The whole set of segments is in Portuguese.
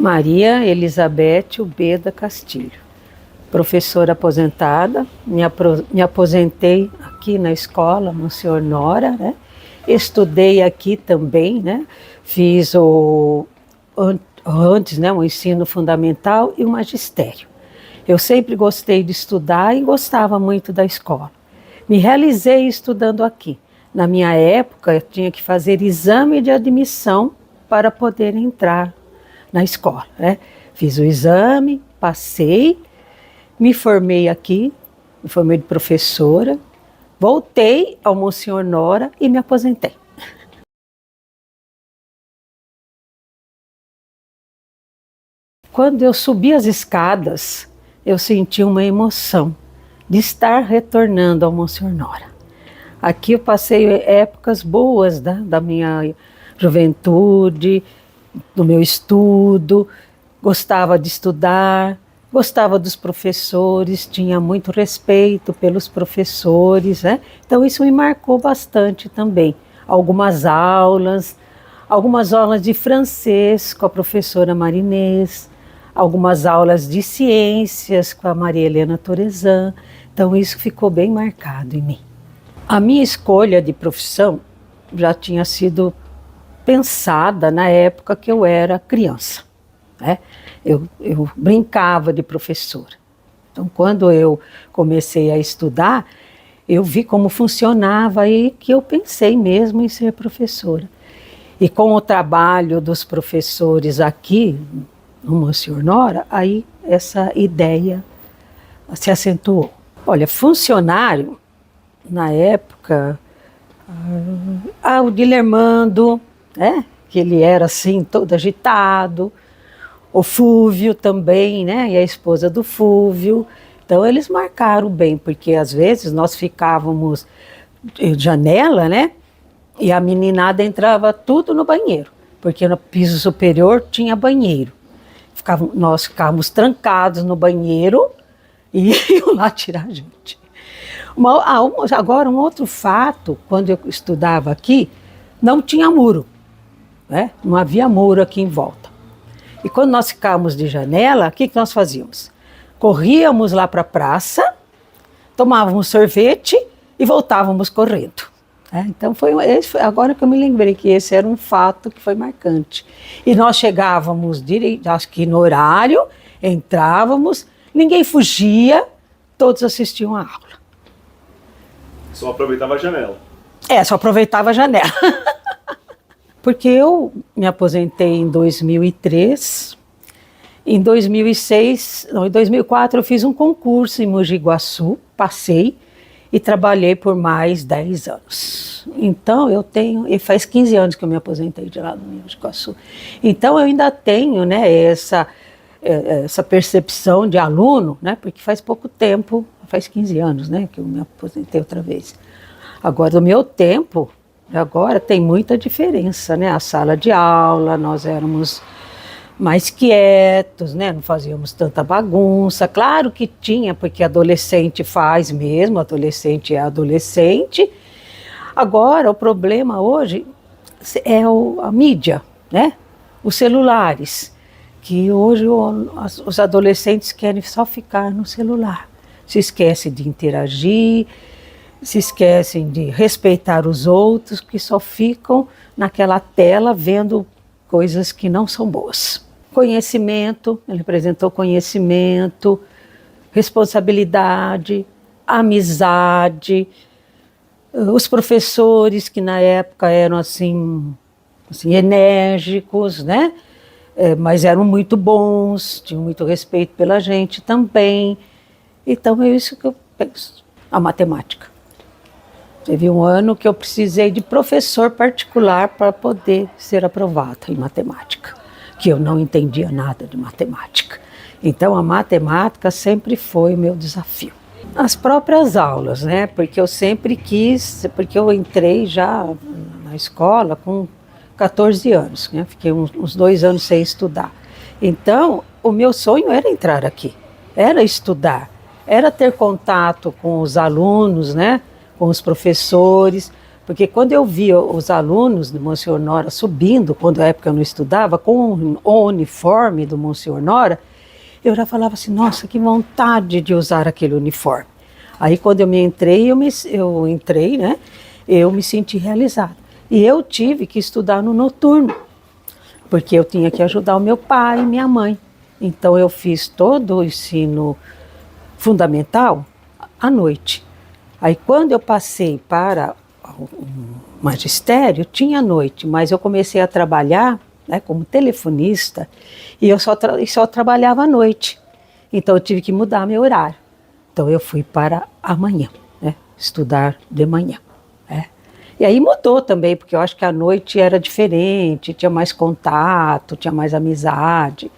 Maria Elizabeth Ubeda Castilho, professora aposentada, me aposentei aqui na escola Monsenhor Nora, né? Estudei aqui também, né? Fiz antes, né, o ensino fundamental e o magistério. Eu sempre gostei de estudar e gostava muito da escola. Me realizei estudando aqui. Na minha época, eu tinha que fazer exame de admissão para poder entrar na escola, né? Fiz o exame, passei, me formei aqui, me formei de professora, voltei ao Monsenhor Nora e me aposentei. Quando eu subi as escadas, eu senti uma emoção de estar retornando ao Monsenhor Nora. Aqui eu passei épocas boas da minha juventude, do meu estudo, gostava de estudar, gostava dos professores, tinha muito respeito pelos professores, né? Então isso me marcou bastante também. Algumas aulas de francês com a professora Marinês, algumas aulas de ciências com a Maria Helena Torezan. Então isso ficou bem marcado em mim. A minha escolha de profissão já tinha sido pensada na época que eu era criança, né? Eu brincava de professora. Então, quando eu comecei a estudar, eu vi como funcionava e que eu pensei mesmo em ser professora. E com o trabalho dos professores aqui no Monsenhor Nora, aí essa ideia se acentuou. Olha, funcionário, na época, o Dilermando, né? Que ele era assim, todo agitado, o Fúvio também, né? E a esposa do Fúvio. Então eles marcaram bem, porque às vezes nós ficávamos de janela, né? E a meninada entrava tudo no banheiro, porque no piso superior tinha banheiro. Nós ficávamos trancados no banheiro e iam lá tirar a gente. Agora, um outro fato, quando eu estudava aqui, não tinha muro, né? Não havia muro aqui em volta. E quando nós ficávamos de janela, o que nós fazíamos? Corríamos lá para a praça, tomávamos sorvete e voltávamos correndo. Então foi agora que eu me lembrei que esse era um fato que foi marcante. E nós chegávamos acho que no horário, entrávamos, ninguém fugia, todos assistiam a aula. Só aproveitava a janela. Só aproveitava a janela. Porque eu me aposentei em 2003, em 2004 eu fiz um concurso em Mogi Guaçu, passei e trabalhei por mais 10 anos. Então e faz 15 anos que eu me aposentei de lá no Mogi Guaçu. Então eu ainda tenho, né, essa percepção de aluno, né, porque faz pouco tempo, faz 15 anos, né, que eu me aposentei outra vez. Agora, do meu tempo, agora tem muita diferença, né? A sala de aula, nós éramos mais quietos, né? Não fazíamos tanta bagunça. Claro que tinha, porque adolescente faz mesmo, adolescente é adolescente. Agora, o problema hoje é a mídia, né? Os celulares, que hoje os adolescentes querem só ficar no celular. Se esquecem de interagir, se esquecem de respeitar os outros, que só ficam naquela tela vendo coisas que não são boas. Conhecimento, ele apresentou conhecimento, responsabilidade, amizade, os professores que na época eram assim enérgicos, né? Mas eram muito bons, tinham muito respeito pela gente também. Então é isso que eu penso, a matemática. Teve um ano que eu precisei de professor particular para poder ser aprovada em matemática, que eu não entendia nada de matemática. Então a matemática sempre foi o meu desafio. As próprias aulas, né? Porque eu sempre quis, porque eu entrei já na escola com 14 anos, né? Fiquei uns 2 anos sem estudar. Então o meu sonho era entrar aqui, era estudar, era ter contato com os alunos, né? Com os professores, Porque quando eu via os alunos do Monsenhor Nora subindo, quando na época eu não estudava, com o uniforme do Monsenhor Nora, eu já falava assim, nossa, que vontade de usar aquele uniforme. Aí quando eu entrei, né, eu me senti realizada. E eu tive que estudar no noturno, porque eu tinha que ajudar o meu pai e minha mãe. Então eu fiz todo o ensino fundamental à noite. Aí quando eu passei para o magistério, tinha à noite, mas eu comecei a trabalhar, né, como telefonista, e eu só trabalhava à noite. Então eu tive que mudar meu horário. Então eu fui para amanhã, né, estudar de manhã. Né. E aí mudou também, porque eu acho que à noite era diferente, tinha mais contato, tinha mais amizade.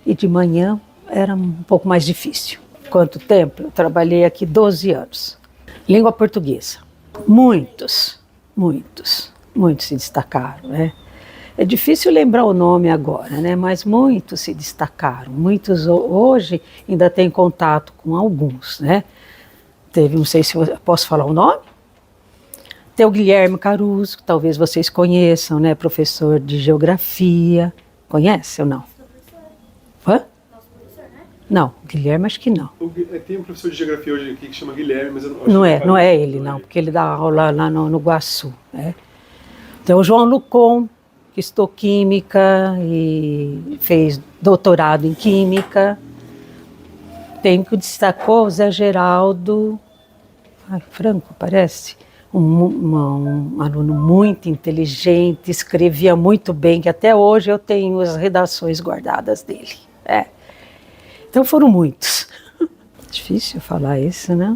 E de manhã era um pouco mais difícil. Quanto tempo? Eu trabalhei aqui 12 anos. Língua portuguesa. Muitos se destacaram, né? É difícil lembrar o nome agora, né? Mas muitos se destacaram. Muitos hoje ainda têm contato com alguns, né? Teve, não sei se eu posso falar o nome? Tem o Guilherme Caruso, que talvez vocês conheçam, né? Professor de geografia. Conhece ou não? Hã? Não, Guilherme acho que não. Tem um professor de geografia hoje aqui que chama Guilherme, mas eu não acho Não é ele, não, porque ele dá aula lá no Guaçu. Né? Tem o João Lucon, que estudou Química e fez doutorado em Química. Tem o que destacou o Zé Geraldo Franco, parece. Um aluno muito inteligente, escrevia muito bem, que até hoje eu tenho as redações guardadas dele. Então foram muitos. Difícil falar isso, né?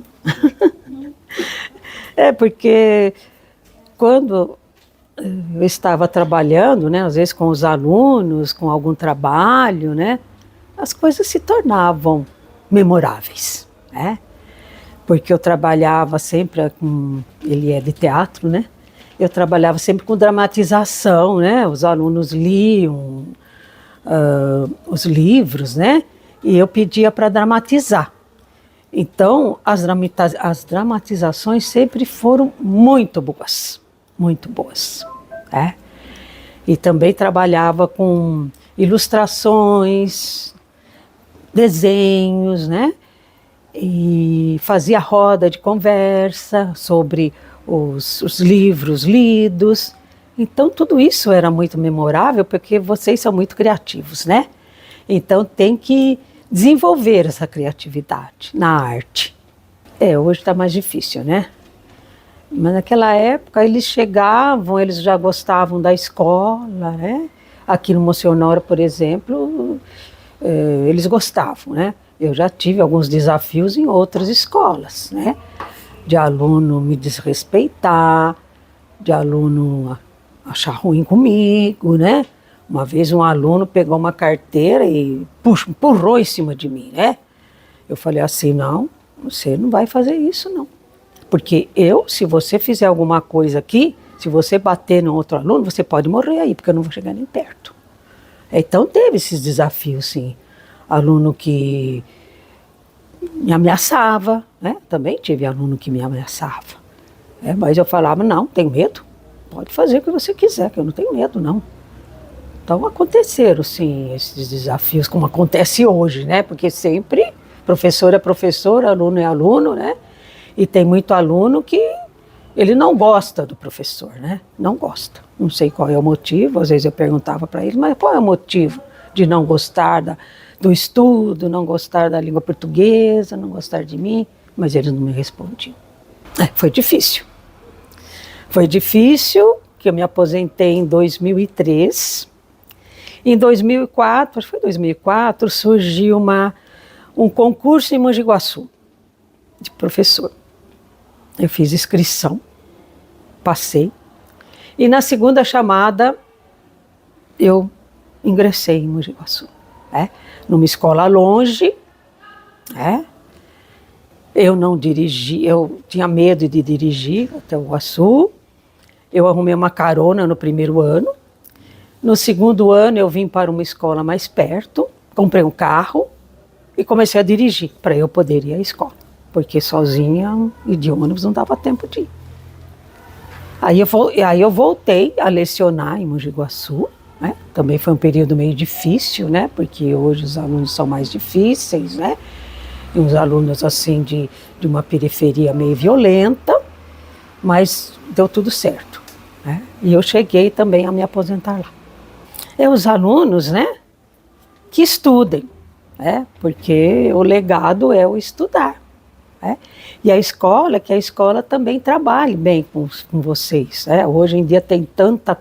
Porque quando eu estava trabalhando, né, às vezes com os alunos, com algum trabalho, né, as coisas se tornavam memoráveis, né? Porque eu trabalhava sempre com... Ele é de teatro, né? Eu trabalhava sempre com dramatização, né? Os alunos liam os livros, né? E eu pedia para dramatizar. Então, as dramatizações sempre foram muito boas. Muito boas. Né? E também trabalhava com ilustrações, desenhos, né? E fazia roda de conversa sobre os livros lidos. Então, tudo isso era muito memorável, porque vocês são muito criativos, né? Então, tem que desenvolver essa criatividade na arte. Hoje está mais difícil, né? Mas naquela época, eles chegavam, eles já gostavam da escola, né? Aqui no Monsenhor Nora, por exemplo, eles gostavam, né? Eu já tive alguns desafios em outras escolas, né? De aluno me desrespeitar, de aluno achar ruim comigo, né? Uma vez um aluno pegou uma carteira e empurrou em cima de mim, né? Eu falei assim, não, você não vai fazer isso, não. Porque se você fizer alguma coisa aqui, se você bater no outro aluno, você pode morrer aí, porque eu não vou chegar nem perto. Então teve esses desafios, sim. Aluno que me ameaçava, né? Também tive aluno que me ameaçava. Mas eu falava, não, tenho medo. Pode fazer o que você quiser, que eu não tenho medo, não. Então aconteceram, sim, esses desafios, como acontece hoje, né? Porque sempre professor é professor, aluno é aluno, né? E tem muito aluno que ele não gosta do professor, né? Não gosta. Não sei qual é o motivo, às vezes eu perguntava para ele, mas qual é o motivo de não gostar do estudo, não gostar da língua portuguesa, não gostar de mim? Mas eles não me respondiam. Foi difícil. Foi difícil, que eu me aposentei em 2003. Em 2004, acho que foi 2004, surgiu um concurso em Mogi Guaçu, de professor. Eu fiz inscrição, passei. E na segunda chamada, eu ingressei em Mogi Guaçu. Numa escola longe. Eu não dirigi, eu tinha medo de dirigir até o Guaçu. Eu arrumei uma carona no primeiro ano. No segundo ano, eu vim para uma escola mais perto, comprei um carro e comecei a dirigir para eu poder ir à escola. Porque sozinha e de ônibus não dava tempo de ir. Aí eu voltei a lecionar em Mogi Guaçu, né? Também foi um período meio difícil, né? Porque hoje os alunos são mais difíceis, né? E uns alunos assim de uma periferia meio violenta, mas deu tudo certo, né? E eu cheguei também a me aposentar lá. É os alunos, né? Que estudem, né? Porque o legado é o estudar. Né? E a escola, que a escola também trabalhe bem com vocês. Né? Hoje em dia tem tanto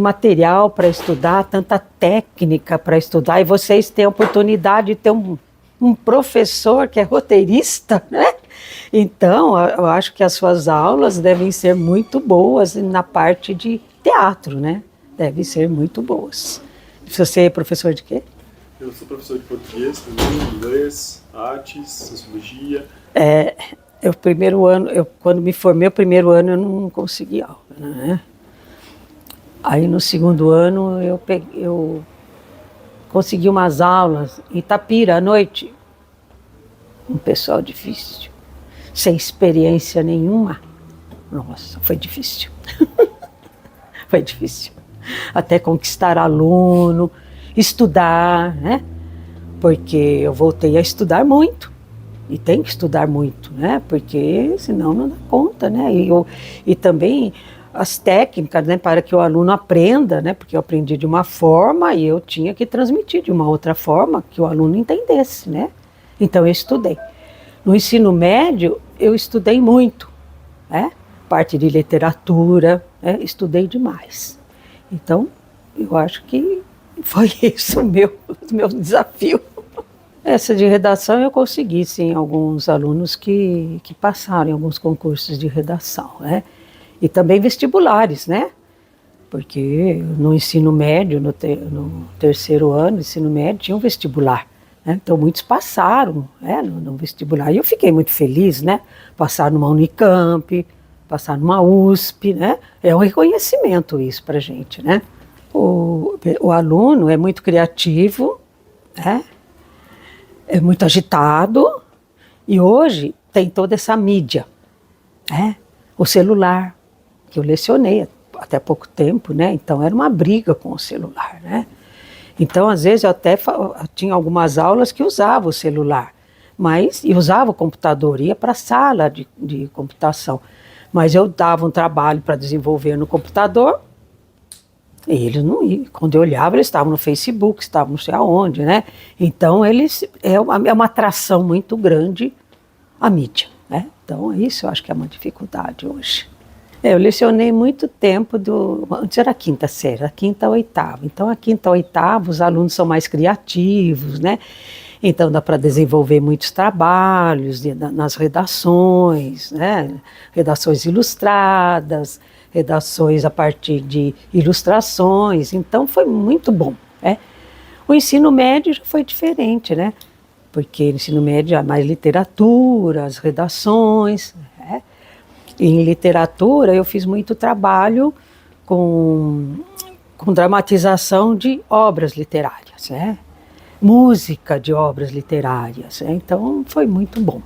material para estudar, tanta técnica para estudar, e vocês têm a oportunidade de ter um professor que é roteirista, né? Então, eu acho que as suas aulas devem ser muito boas na parte de teatro, né? Devem ser muito boas. Você é professor de quê? Eu sou professor de português também, inglês, artes, sociologia. Quando me formei, o primeiro ano eu não consegui aula, né? Aí no segundo ano eu consegui umas aulas em Itapira à noite. Um pessoal difícil, sem experiência nenhuma. Nossa, foi difícil. Foi difícil. Até conquistar aluno, estudar, né? Porque eu voltei a estudar muito. E tem que estudar muito, né? Porque senão não dá conta, né? E também as técnicas, né? Para que o aluno aprenda, né? Porque eu aprendi de uma forma e eu tinha que transmitir de uma outra forma que o aluno entendesse, né? Então eu estudei. No ensino médio eu estudei muito, né? Parte de literatura, né? Estudei demais. Então eu acho que foi isso o meu desafio. Essa de redação eu consegui, sim, alguns alunos que passaram em alguns concursos de redação, né? E também vestibulares, né? Porque no ensino médio, no terceiro ano do ensino médio, tinha um vestibular, né? Então muitos passaram, né, no vestibular. E eu fiquei muito feliz, né? Passar numa Unicamp, passar numa USP, né? É um reconhecimento isso pra gente, né? O aluno é muito criativo, né? É muito agitado, e hoje tem toda essa mídia, né? O celular, que eu lecionei até pouco tempo, né? Então era uma briga com o celular, né? Então às vezes eu tinha algumas aulas que usava o celular, e usava o computador, ia para a sala de computação, mas eu dava um trabalho para desenvolver no computador, e eles não iam. Quando eu olhava, eles estavam no Facebook, estavam não sei aonde, né? Então, é uma atração muito grande a mídia, né? Então, isso eu acho que é uma dificuldade hoje. Eu lecionei muito tempo, antes era a quinta série, a quinta a oitava. Então, a quinta a oitava, os alunos são mais criativos, né? Então, dá para desenvolver muitos trabalhos nas redações, né? Redações ilustradas, redações a partir de ilustrações, então foi muito bom, né? O ensino médio já foi diferente, né? Porque no ensino médio há mais literatura, as redações, né? E em literatura eu fiz muito trabalho com dramatização de obras literárias, né? Música de obras literárias, né? Então foi muito bom.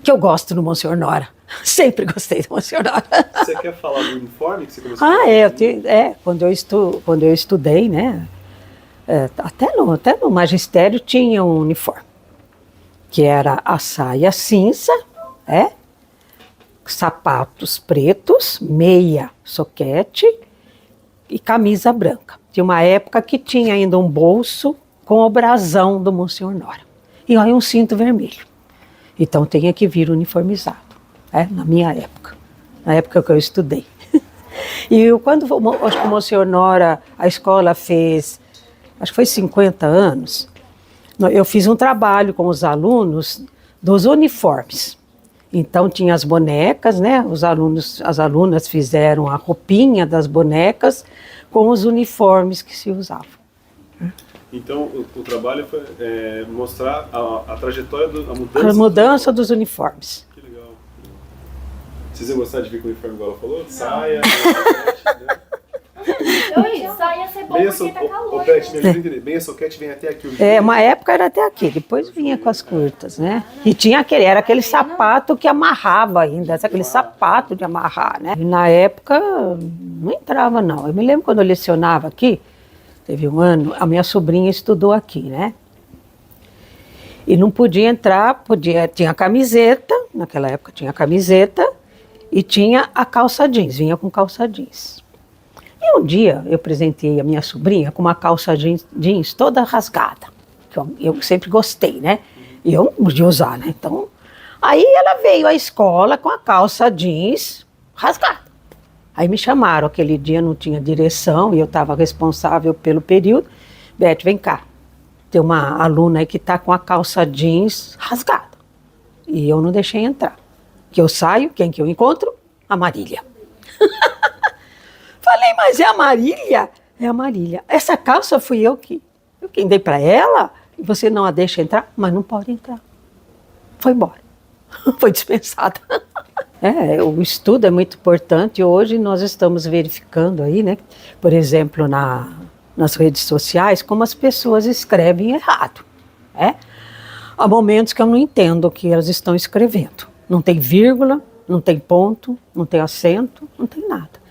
Que eu gosto do Monsenhor Nora. Sempre gostei do Monsenhor Nora. Você quer falar do uniforme que você começou a falar? Quando eu estudei, né? Até no magistério tinha um uniforme, que era a saia cinza, sapatos pretos, meia soquete e camisa branca. Tinha uma época que tinha ainda um bolso com o brasão do Monsenhor Nora. E aí um cinto vermelho. Então tinha que vir uniformizado, na minha época, na época que eu estudei. E quando acho que o Monsenhor Nora, a escola fez, acho que foi 50 anos, eu fiz um trabalho com os alunos dos uniformes. Então tinha as bonecas, né? As alunas fizeram a roupinha das bonecas com os uniformes que se usavam. Então o trabalho foi mostrar a trajetória, a mudança dos uniformes. Que legal. Vocês iam gostar de vir com o uniforme igual ela falou? Saia, né? Só ia ser bom Meia porque tá calor. Beth, me ajuda a entender. Meia soquete vem até aqui. Uma época era até aqui, depois vinha com as curtas, né? E tinha era aquele sapato que amarrava ainda, aquele sapato de amarrar, né? E na época não entrava, não. Eu me lembro quando eu lecionava aqui, teve um ano, a minha sobrinha estudou aqui, né? E não podia entrar, tinha camiseta, naquela época tinha camiseta, e tinha a calça jeans, vinha com calça jeans. E um dia eu presenteei a minha sobrinha com uma calça jeans toda rasgada, que eu sempre gostei, né? E eu não podia usar, né? Então, aí ela veio à escola com a calça jeans rasgada. Aí me chamaram, aquele dia não tinha direção e eu estava responsável pelo período. Beth, vem cá. Tem uma aluna aí que está com a calça jeans rasgada. E eu não deixei entrar. Que eu saio, quem que eu encontro? A Marília. Falei, mas é a Marília? É a Marília. Essa calça fui eu quem dei para ela. E você não a deixa entrar? Mas não pode entrar. Foi embora. Foi dispensada. O estudo é muito importante. Hoje nós estamos verificando aí, né? Por exemplo, nas redes sociais, como as pessoas escrevem errado. Há momentos que eu não entendo o que elas estão escrevendo. Não tem vírgula, não tem ponto, não tem acento, não tem nada.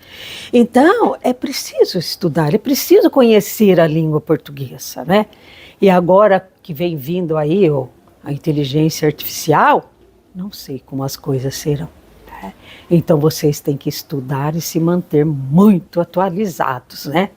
Então, é preciso estudar, é preciso conhecer a língua portuguesa, né? E agora que vem vindo aí a inteligência artificial, não sei como as coisas serão. Né? Então, vocês têm que estudar e se manter muito atualizados, né?